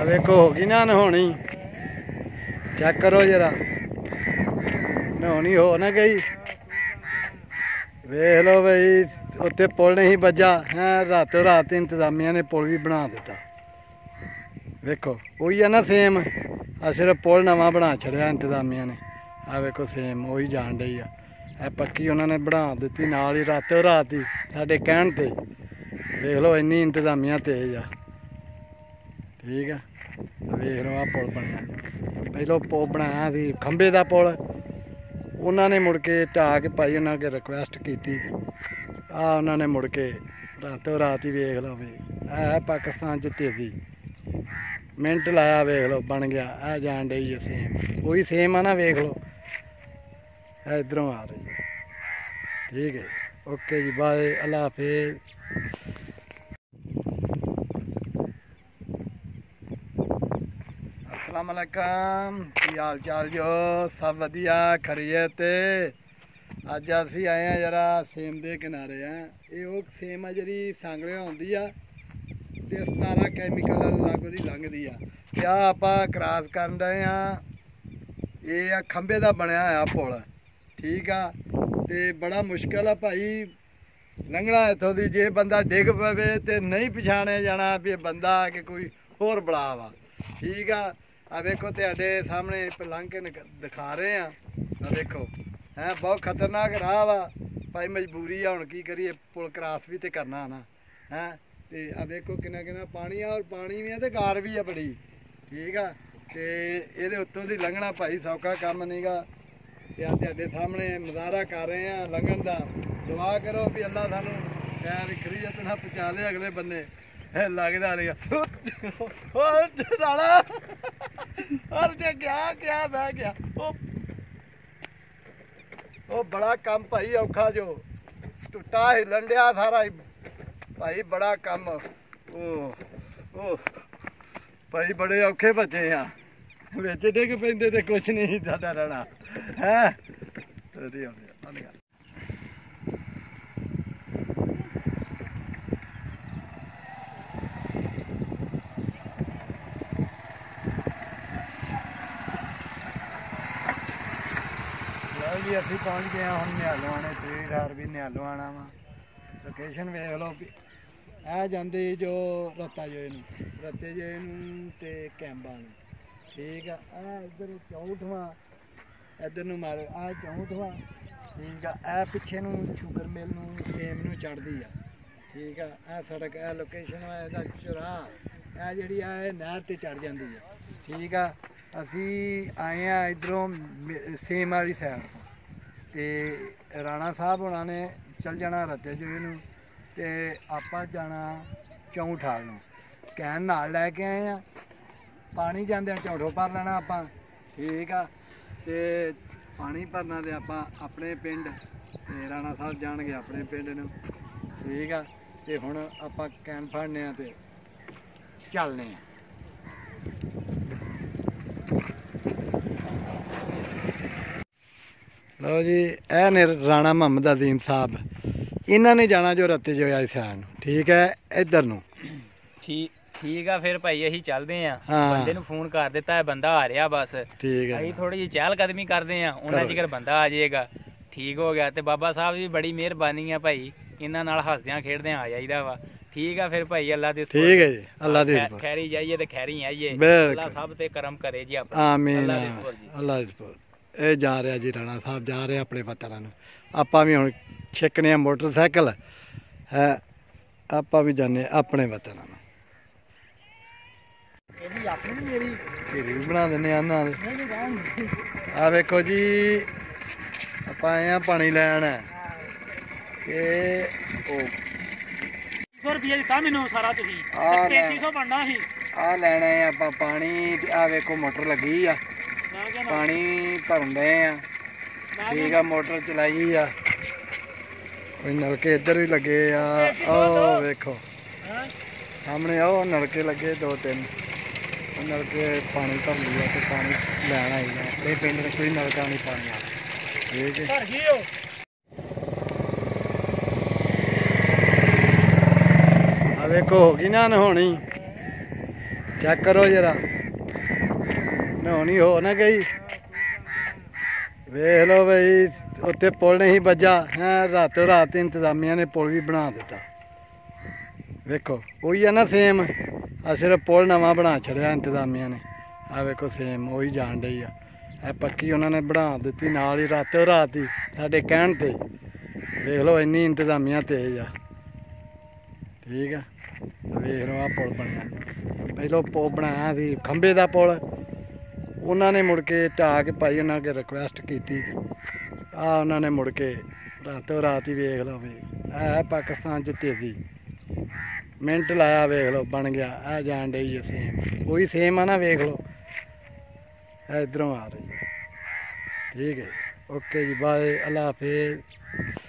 वेखो होगी ना नहानी, चेक करो जरा नहानी हो ना गई। वेख लो बई उत्ते पुल नहीं बजा है, रातों रात इंतजामिया ने पुल भी बना दिता। वेखो वही है ना सेम, आ सिर्फ पुल नवा बना छड़िया इंतजामिया ने। आ वेखो सेम वही जान डई है, पक्की उन्होंने बना दी नाल ही रातों रात ही साडे कहण ते। वेख लो इन्नी इंतजामिया तेज आ। ठीक है, वेख लो आ पुल बनया, पहलो पुल बनाया सी खंबे का पुल, उन्होंने मुड़ के ढा के भाई उन्होंने के रिक्वेस्ट की, आ उन्होंने मुड़ के रातों रात ही वेख लो भी है पाकिस्तान च तेजी, मिनट लाया वेख लो बन गया। आ जान डई है सेम, वही सेम है ना, वेख लो इधरों आ रही है। ठीक है, ओके जी, बाय, अल्लाह हाफिज। अस्सलाम वालेकुम, की हाल चाल जो, सब वधिया खरीयत। अज असी आए हैं जरा सेम के किनारे हैं। ये वो सेम है जी सांगले आँदी आ, 17 कैमिकल लागू की लंघदी आ। क्या आप क्रॉस कर रहे हैं, ये खंबे का बनया है पुल। ठीक आ, तो बड़ा मुश्किल है भाई लंघना इतों की। जे बंदा डिग पवे तो नहीं पछाणिया जाना भी बंदा कि कोई होर बड़ा वा। ठीक आ वेखो तुहाडे सामने लंघ के दिखा रहे हैं। आ देखो है बहुत खतरनाक राह वा भाई, मजबूरी है हुण की करिए, पुल क्रॉस भी तो करना ना है। तो आ देखो किन्ना किन्ना पानी आ, और पानी भी है तो गार भी है बड़ी। ठीक आ, तो ये उत्तों की लंघना भाई सौखा काम नहीं गा। तुहाडे सामने नज़ारा कर रहे हैं लंघन का। दुआ करो भी अल्लाह सानू खैर खरीयत ना पहुँचा दे अगले बन्ने। लगता नहीं क्या क्या बह गया वो बड़ा कम भाई औखा जो टुटा हिलन दिया सारा भाई, बड़ा कम। ओ भाई बड़े औखे बचे हैं, बिच डिग पेंदे ते कुछ नहीं साडा रहना है। जी असी पहुँच गए हम निहालों आने, 3 भी निहालों आना वा। लोकेशन वेख लो भी आ जाती जो रत्ता जोए रत्ते जोए ते कैंबा। ठीक है, इधर 64वां इधर नूं मारो, आ 64वां। ठीक है, आ पिछे नूं शुगर मिल नूं सेम नूं चढ़दी आ। ठीक है, आ सड़क आ लोकेशन है चौराहा आ जी नहर ते चढ़ जाती है। ठीक है, असी आए हैं इधरों सेम वाली साइड तो राणा साहब होना ने चल जाना रत्ते जोए नूं ते आपां जाना 64 नूं। कैन नाल लैके आए हैं, पानी जाते झोटो भर लेना आपां। ठीक आ, ते पानी भरना तो आपां अपने पिंड ते राणा साहब जाणगे अपने पिंड नूं। ठीक आ, ते हुण आपां कैन फड़ने आ ते चलने आ। लो जी, ए ने राणा मोहम्मद अजीम साहब, इन्होंने जाना जो रत्ते जो आई सैन। ठीक है, इधर नूं ठीक है, फिर भाई असीं चलते हैं। बंदे नूं फोन कर दिता है, बंदा आ रहा बस। ठीक है, असीं थोड़ी जी चहलकदमी करते हैं, उन्ना चिकर बंदा आ जाएगा। ठीक हो गया, तो बाबा साहब की बड़ी मेहरबानी है भाई, इन्हां नाल हसदियां खेडदियां आ जाईदा वा। ठीक है फिर भाई, अल्लाह दे ठीक है जी, अल्लाह दे खैरी जाइए तो खैरी आइए, अल्लाह सब ते करम करे जी अपना। आमीन, अल्लाह दे। ये जा रहा जी राणा साहब जा रहे अपने वतन नूं। आपां भी हुण छिकने मोटरसाइकिल है, आपां भी जाने अपने वतन नूं। बना देने आ वेखो जी, आप आए हैं पानी लैन। आ लैना है आप पानी। आ वेखो मोटर लगी आ, पानी भरन डे आ। ठीक है, मोटर चलाई आ, नलके इधर भी लगे आ। ओ वेखो सामने ओ नलके लगे 2-3 नलके पानी भर लिया तो पानी लैन आई है। अपने पिंड में कोई नलका नहीं पानी आ। ठीक है, देखो होगी ना नहानी, चेक करो जरा नहानी हो ना गई वेख लो बई उत्ते पुल नहीं बजा है रातों रात इंतजामिया ने पुल भी बना दिता वेखो वही है ना सेम आ सिर्फ पुल नवा बना छड़िया इंतजामिया ने आ वेखो सेम वही जान डई आ पक्की उन्होंने बना दी नाल ही रातों रात ही साडे कहण ते वेख लो इन्नी इंतजामिया तेज आ ठीक है वेख लो आ पुल बनया पहलों पुल बनाया सी खंबे का पुल उन्होंने मुड़ के ढा के भाई उन्होंने के रिक्वेस्ट की आ उन्होंने मुड़ के रातों रात ही वेख लो भी है पाकिस्तान च तेजी मिनट लाया वेख लो बन गया आ जान डई है सेम वही सेम आ ना वेख लो इधरों आ रही है ठीक है ओके जी बाय अल्लाह हाफिज़।